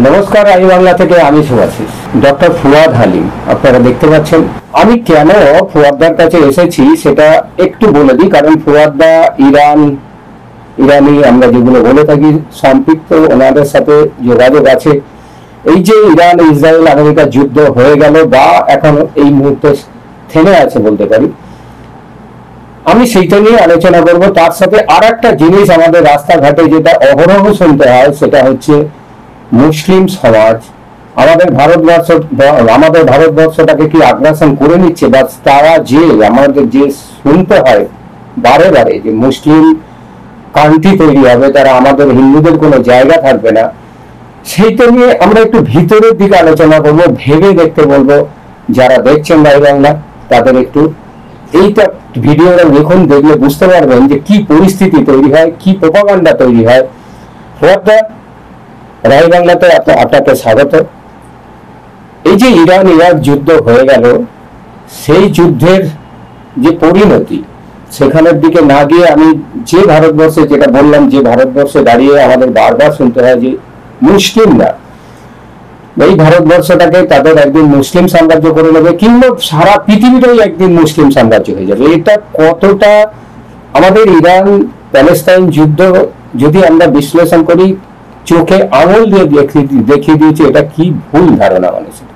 নমস্কার, আই বাংলা থেকে আমি শুভাশিস। ডক্টর ফুয়াদ হালিম আপনারা দেখতে পাচ্ছেন। আমি কেন ফুয়াদদার কাছে এসেছি সেটা একটু বলে দিই, কারণ ফুয়াদদা ইরানি আমরা যেগুলো বলে থাকি সম্পৃক্ত, ওনাদের সাথে যোগাযোগ আছে। এই যে ইরান ইসরায়েল আমেরিকা যুদ্ধ হয়ে গেল বা এখন এই মুহূর্তে থেমে আছে বলতে পারি, আমি সেইটা নিয়ে আলোচনা করব। তার সাথে আর একটা জিনিস আমাদের রাস্তাঘাটে যেটা অহরহ শুনতে হয় সেটা হচ্ছে মুসলিম সমাজ আমাদের ভারতবর্ষটাকে কি আগ্রাসন করে নিচ্ছে, বা তারা যে আমাদের যে শুনতে হয় বারে বারে যে মুসলিম কান্ট্রি তৈরি হবে, তারা আমাদের হিন্দুদের কোনো জায়গা থাকবে না, সেইটা নিয়ে আমরা একটু ভিতরের দিকে আলোচনা করব। ভেবে দেখতে বলবো যারা দেখছেন রায় বাংলা তাদের একটু এইটা ভিডিওটা দেখুন, দেখলে বুঝতে পারবেন যে কি পরিস্থিতি তৈরি হয়, কি প্রোপাগান্ডা তৈরি হয়। রায় বাংলাতে আপনাকে স্বাগত। এই যে ইরান ইরাক যুদ্ধ হয়ে গেল, সেই যুদ্ধের যে পরিণতি সেখানের দিকে না গিয়ে আমি যে ভারতবর্ষে যেটা বললাম, যে ভারতবর্ষে দাঁড়িয়ে আমাদের বারবার শুনতে হয় যে মুসলিমরা এই ভারতবর্ষটাকে তাদের একদিন মুসলিম সাম্রাজ্য করে নেবে, কিংবা সারা পৃথিবীটাই একদিন মুসলিম সাম্রাজ্য হয়ে যাবে। এটা কতটা আমাদের ইরান প্যালেস্তাইন যুদ্ধ যদি আমরা বিশ্লেষণ করি, চোখে আঙুল দিয়ে দেখিয়ে দিয়েছে এটা কি ভুল ধারণা মানুষের,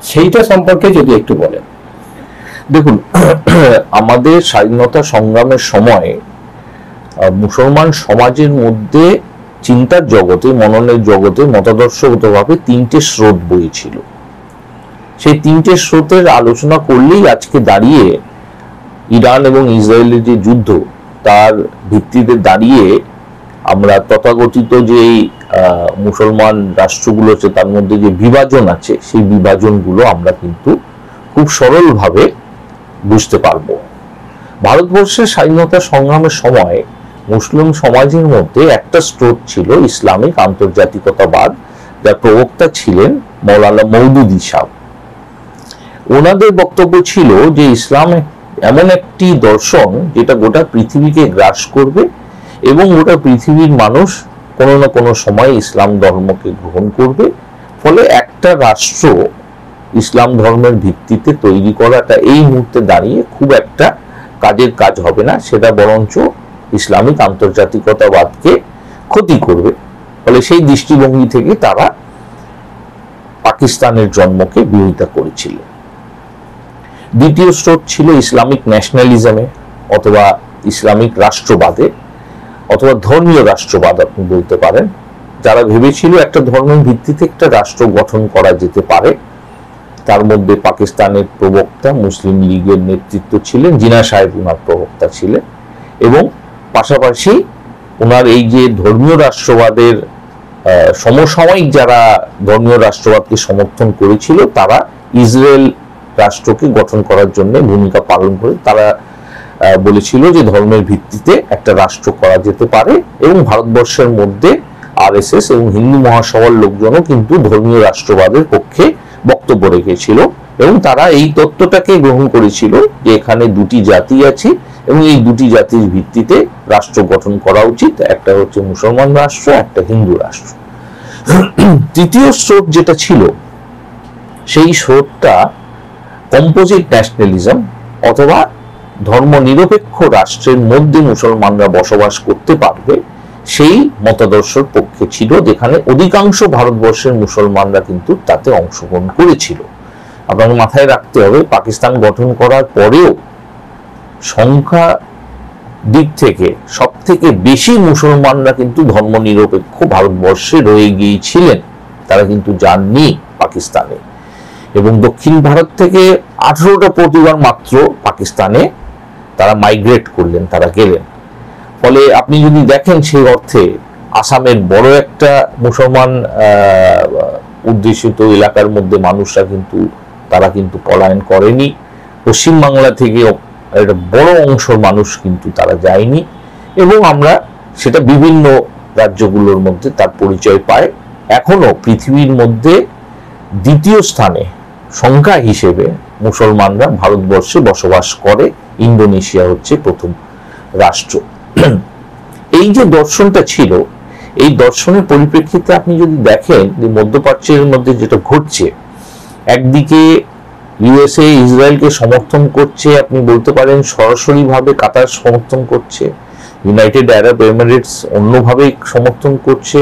সেইটা সম্পর্কে যদি একটু বলেন। দেখুন, আমাদের স্বাধীনতা সংগ্রামের সময় মুসলমান সমাজের মধ্যে চিন্তার জগতে, মননের জগতে মতাদর্শগতভাবে তিনটে স্রোত বইছিল। সেই তিনটে স্রোতের আলোচনা করলেই আজকে দাঁড়িয়ে ইরান এবং ইসরায়েলের যে যুদ্ধ, তার ভিত্তিতে দাঁড়িয়ে আমরা তথাকথিত যে মুসলমান রাষ্ট্রগুলো আছে তার মধ্যে যে বিভাজন আছে, সেই বিভাজনগুলো আমরা কিন্তু খুব সরলভাবে বুঝতে পারবো। ভারতবর্ষের স্বাধীনতা সংগ্রামের সময় মুসলিম সমাজের মধ্যে একটা স্রোত ছিল ইসলামিক আন্তর্জাতিকতাবাদ, যার প্রবক্তা ছিলেন মৌলানা মওদুদী সাহেব। ওনাদের বক্তব্য ছিল যে ইসলাম এমন একটি দর্শন যেটা গোটা পৃথিবীকে গ্রাস করবে এবং গোটা পৃথিবীর মানুষ কোনো না কোনো সময় ইসলাম ধর্মকে গ্রহণ করবে। ফলে একটা রাষ্ট্র ইসলাম ধর্মের ভিত্তিতে তৈরি করাটা এই মুহূর্তে দাঁড়িয়ে খুব একটা কাজের কাজ হবে না, সেটা বরঞ্চ ইসলামিক আন্তর্জাতিকতাবাদকে ক্ষতি করবে। ফলে সেই দৃষ্টিভঙ্গি থেকে তারা পাকিস্তানের জন্মকে বিরোধিতা করেছিল। দ্বিতীয় স্রোত ছিল ইসলামিক ন্যাশনালিজমে অথবা ইসলামিক রাষ্ট্রবাদে অথবা ধর্মীয় রাষ্ট্রবাদ আপনি বলতে পারেন, যারা ভেবেছিল একটা ধর্মের ভিত্তিতে একটা রাষ্ট্র গঠন করা যেতে পারে। তার মধ্যে পাকিস্তানের প্রবক্তা মুসলিম লীগের নেতৃত্ব ছিলেন, জিনা সাহেব উনার প্রবক্তা ছিলেন, এবং পাশাপাশি ওনার এই যে ধর্মীয় রাষ্ট্রবাদের সমসাময়িক যারা ধর্মীয় রাষ্ট্রবাদকে সমর্থন করেছিল, তারা ইসরায়েল রাষ্ট্রকে গঠন করার জন্য ভূমিকা পালন করে তারা বলেছিল যে ধর্মের ভিত্তিতে একটা রাষ্ট্র করা যেতে পারে। এবং ভারতবর্ষের মধ্যে আরএসএস এবং হিন্দু মহাসভার লোকজনও কিন্তু ধর্মীয় রাষ্ট্রবাদের পক্ষে বক্তব্য রেখেছিল, এবং তারা এই তত্ত্বটাকে গ্রহণ করেছিল যে এখানে দুটি জাতি আছে এবং এই দুটি জাতির ভিত্তিতে রাষ্ট্র গঠন করা উচিত, একটা হচ্ছে মুসলমান রাষ্ট্র, একটা হিন্দু রাষ্ট্র। তৃতীয় স্রোত যেটা ছিল, সেই স্রোতটা কম্পোজিট ন্যাশনালিজম অথবা ধর্মনিরপেক্ষ রাষ্ট্রের মধ্যে মুসলমানরা বসবাস করতে পারবে, সেই মতাদর্শের পক্ষে ছিল, যেখানে অধিকাংশ ভারতবর্ষের মুসলমানরা কিন্তু তাতে অংশগ্রহণ করেছিল। আপনাকে মাথায় রাখতে হবে, পাকিস্তান গঠন করার পরেও সংখ্যা দিক থেকে সব থেকে বেশি মুসলমানরা কিন্তু ধর্মনিরপেক্ষ ভারতবর্ষে রয়ে গিয়েছিলেন, তারা কিন্তু যাননি পাকিস্তানে। এবং দক্ষিণ ভারত থেকে 18টা পরিবার মাত্র পাকিস্তানে তারা মাইগ্রেট করলেন, তারা গেলেন। ফলে আপনি যদি দেখেন সেই অর্থে আসামের বড় একটা মুসলমান অধ্যুষিত এলাকার মধ্যে মানুষরা কিন্তু তারা কিন্তু পলায়ন করেনি। পশ্চিমবাংলা থেকে একটা বড় অংশের মানুষ কিন্তু তারা যায়নি, এবং আমরা সেটা বিভিন্ন রাজ্যগুলোর মধ্যে তার পরিচয় পাই। এখনো পৃথিবীর মধ্যে দ্বিতীয় স্থানে সংখ্যা হিসেবে মুসলমানরা ভারতবর্ষে বসবাস করে, ইন্দোনেশিয়া হচ্ছে প্রথম রাষ্ট্র। এই যে দর্শনটা ছিল, এই দর্শনের পরিপ্রেক্ষিতে আপনি যদি দেখেন যে মধ্যপ্রাচ্যের মধ্যে যেটা ঘটছে, একদিকে ইউএসএ ইসরায়েলকে সমর্থন করছে, আপনি বলতে পারেন সরাসরি ভাবে কাতার সমর্থন করছে, ইউনাইটেড আরব এমিরেটস অন্যভাবে সমর্থন করছে,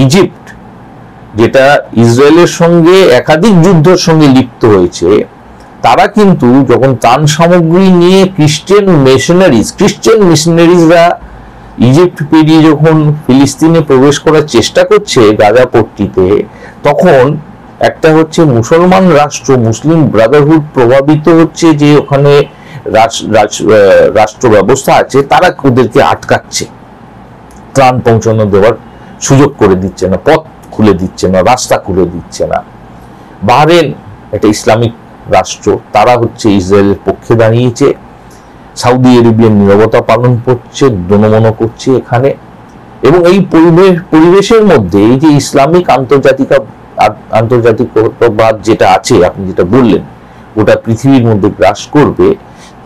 ইজিপ্ট যেটা ইসরায়েলের সঙ্গে একাধিক যুদ্ধের সঙ্গে লিপ্ত হয়েছে, তারা কিন্তু যখন ত্রাণ সামগ্রী নিয়ে খ্রিস্টান মিশনারিজরা ইজিপ্ট পেরিয়ে যখন ফিলিস্তিনে প্রবেশ করার চেষ্টা করছে গাজা পট্টিতে, তখন একটা হচ্ছে মুসলমান রাষ্ট্র, মুসলিম ব্রাদারহুড প্রভাবিত হচ্ছে যে ওখানে রাষ্ট্র ব্যবস্থা আছে, তারা ওদেরকে আটকাচ্ছে, ত্রাণ পৌঁছানো দেওয়ার সুযোগ করে দিচ্ছে না, পথ খুলে দিচ্ছে না, রাস্তা খুলে দিচ্ছে না। বাহরেন একটা ইসলামিক রাষ্ট্র, তারা হচ্ছে ইসরায়েলের পক্ষে দাঁড়িয়েছে, সৌদি আরবিয়ান নীরবতা পালন করছে, দনমন করছে এখানে। এবং এই পরিবেশের মধ্যে এই যে ইসলামিক আন্তর্জাতিকবাদ যেটা আছে, আপনি যেটা বললেন ওটা পৃথিবীর মধ্যে গ্রাস করবে,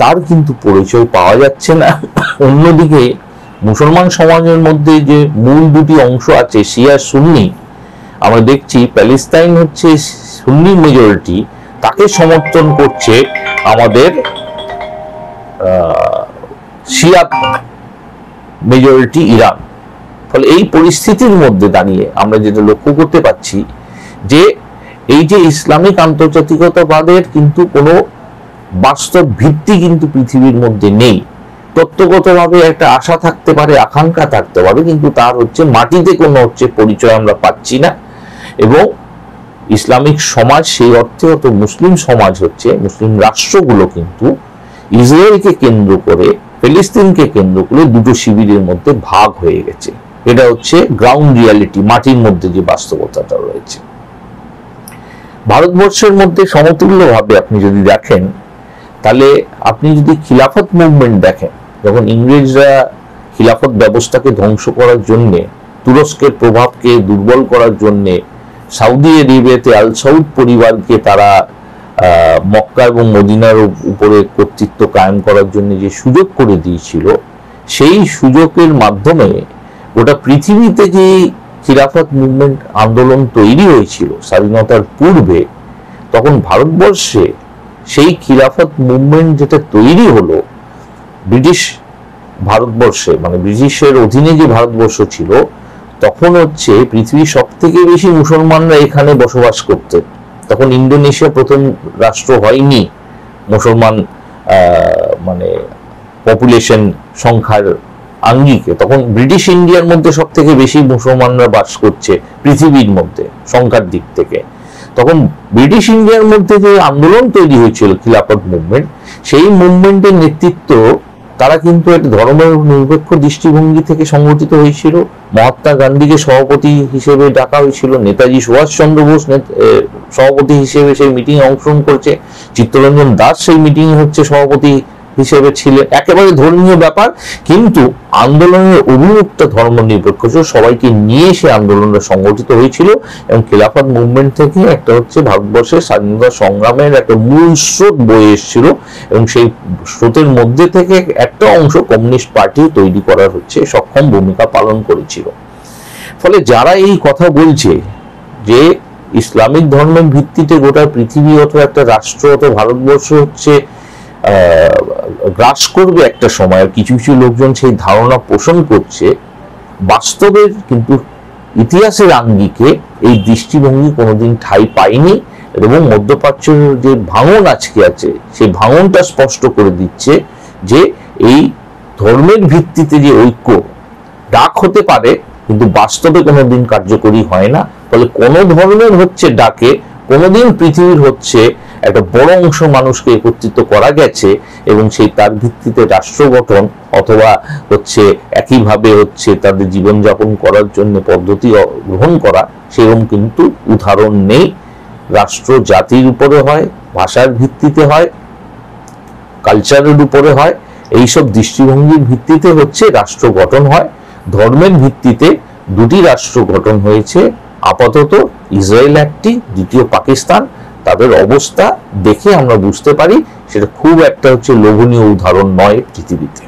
তার কিন্তু পরিচয় পাওয়া যাচ্ছে না। অন্যদিকে মুসলমান সমাজের মধ্যে যে মূল দুটি অংশ আছে, শিয়া সুন্নি, আমরা দেখছি প্যালেস্তাইন হচ্ছে সুন্নি মেজরিটি, তাকে সমর্থন করছে আমাদের শিয়া মেজরিটি ইরান। ফলে এই পরিস্থিতির মধ্যে দাঁড়িয়ে আমরা যেটা লক্ষ্য করতে পারছি যে এই যে ইসলামিক আন্তর্জাতিকতাবাদের কিন্তু কোনো বাস্তব ভিত্তি কিন্তু পৃথিবীর মধ্যে নেই। তত্ত্বগতভাবে একটা আশা থাকতে পারে, আকাঙ্ক্ষা থাকতে পারে, কিন্তু তার হচ্ছে মাটিতে কোনো হচ্ছে পরিচয় আমরা পাচ্ছি না। এবং ইসলামিক সমাজ সেই অর্থে অত মুসলিম সমাজ হচ্ছে, মুসলিম রাষ্ট্রগুলো কিন্তু ইসরায়েলকে কেন্দ্র করে, ফিলিস্তিনকে কেন্দ্র করে দুটো শিবিরের মধ্যে ভাগ হয়ে গেছে। এটা হচ্ছে গ্রাউন্ড রিয়ালিটি, মাটির মধ্যে যে বাস্তবতাটা রয়েছে। ভারতবর্ষের মধ্যে সমতুল্যভাবে আপনি যদি দেখেন, তাহলে আপনি যদি খিলাফত মুভমেন্ট দেখেন, যখন ইংরেজরা খিলাফত ব্যবস্থাকে ধ্বংস করার জন্যে, তুরস্কের প্রভাবকে দুর্বল করার জন্যে সৌদি আরবিয়াতে আল সৌদ পরিবারকে তারা মক্কা এবং মদিনার উপরে কর্তৃত্ব কায়েম করার জন্য যে সুযোগ করে দিয়েছিল, সেই সুযোগের মাধ্যমে গোটা পৃথিবীতে যে খিলাফত মুভমেন্ট আন্দোলন তৈরি হয়েছিল স্বাধীনতার পূর্বে, তখন ভারতবর্ষে সেই খিলাফত মুভমেন্ট যেটা তৈরি হলো ব্রিটিশ ভারতবর্ষে, মানে ব্রিটিশের অধীনে যে ভারতবর্ষ ছিল, তখন হচ্ছে পৃথিবীর সব থেকে বেশি মুসলমানরা এখানে বসবাস করতেন। তখন ইন্দোনেশিয়া প্রথম রাষ্ট্র হয়নি মুসলমান মানে পপুলেশন সংখ্যার আঙ্গিকে, তখন ব্রিটিশ ইন্ডিয়ার মধ্যে সব থেকে বেশি মুসলমানরা বাস করছে পৃথিবীর মধ্যে সংখ্যার দিক থেকে। তখন ব্রিটিশ ইন্ডিয়ার মধ্যে যে আন্দোলন তৈরি হয়েছিল খিলাফত মুভমেন্ট, সেই মুভমেন্টের নেতৃত্ব তারা কিন্তু একটা ধর্মের নিরপেক্ষ দৃষ্টিভঙ্গি থেকে সংগঠিত হয়েছিল। মহাত্মা গান্ধীকে সভাপতি হিসেবে ডাকা হয়েছিল, নেতাজি সুভাষচন্দ্র বোস সভাপতি হিসেবে সেই মিটিং অংশগ্রহণ করছে, চিত্তরঞ্জন দাস সেই মিটিং হচ্ছে সভাপতি হিসেবে ছিলেন। একেবারে ধর্মীয় ব্যাপার, কিন্তু আন্দোলনের অভিমুখটা ধর্ম নিরপেক্ষ, সবাইকে নিয়ে সে আন্দোলনটা সংগঠিত হয়েছিল। এবং খিলাফত মুভমেন্ট থেকে একটা হচ্ছে ভারতবর্ষের স্বাধীনতা সংগ্রামের একটা মূল স্রোত বয়ে এসেছিল, এবং সেই স্রোতের মধ্যে থেকে একটা অংশ কমিউনিস্ট পার্টি তৈরি করার হচ্ছে সক্ষম ভূমিকা পালন করেছিল। ফলে যারা এই কথা বলছে যে ইসলামিক ধর্মের ভিত্তিতে গোটা পৃথিবী অথবা একটা রাষ্ট্র অথবা ভারতবর্ষ হচ্ছে গ্রাস করবে একটা সময়, কিছু কিছু লোকজন সেই ধারণা পোষণ করছে, বাস্তবের কিন্তু ইতিহাসের আঙ্গিকে এই দৃষ্টিভঙ্গি কোনোদিন ঠাঁই পায়নি। এবং মধ্যপ্রাচ্যের যে ভাঙন আজকে আছে, সেই ভাঙনটা স্পষ্ট করে দিচ্ছে যে এই ধর্মের ভিত্তিতে যে ঐক্য ডাক হতে পারে, কিন্তু বাস্তবে কোনোদিন কার্যকরী হয় না। ফলে কোন ধর্মের হচ্ছে ডাকে কোনোদিন পৃথিবীর হচ্ছে একটা বড় অংশ মানুষকে একত্রিত করা গেছে, এবং সেই তার ভিত্তিতে রাষ্ট্র গঠন অথবা হচ্ছে একইভাবে হচ্ছে তাদের জীবনযাপন করার জন্য পদ্ধতি গ্রহণ করা, সেরকম কিন্তু উদাহরণ নেই। রাষ্ট্র জাতির উপরে হয়, ভাষার ভিত্তিতে হয়, কালচারের উপরে হয়, এইসব দৃষ্টিভঙ্গির ভিত্তিতে হচ্ছে রাষ্ট্র গঠন হয়। ধর্মের ভিত্তিতে দুটি রাষ্ট্র গঠন হয়েছে আপাতত, ইসরায়েল একটি, দ্বিতীয় পাকিস্তান। তাদের অবস্থা দেখে আমরা বুঝতে পারি সেটা খুব একটা হচ্ছে লোভনীয় উদাহরণ নয় পৃথিবীতে।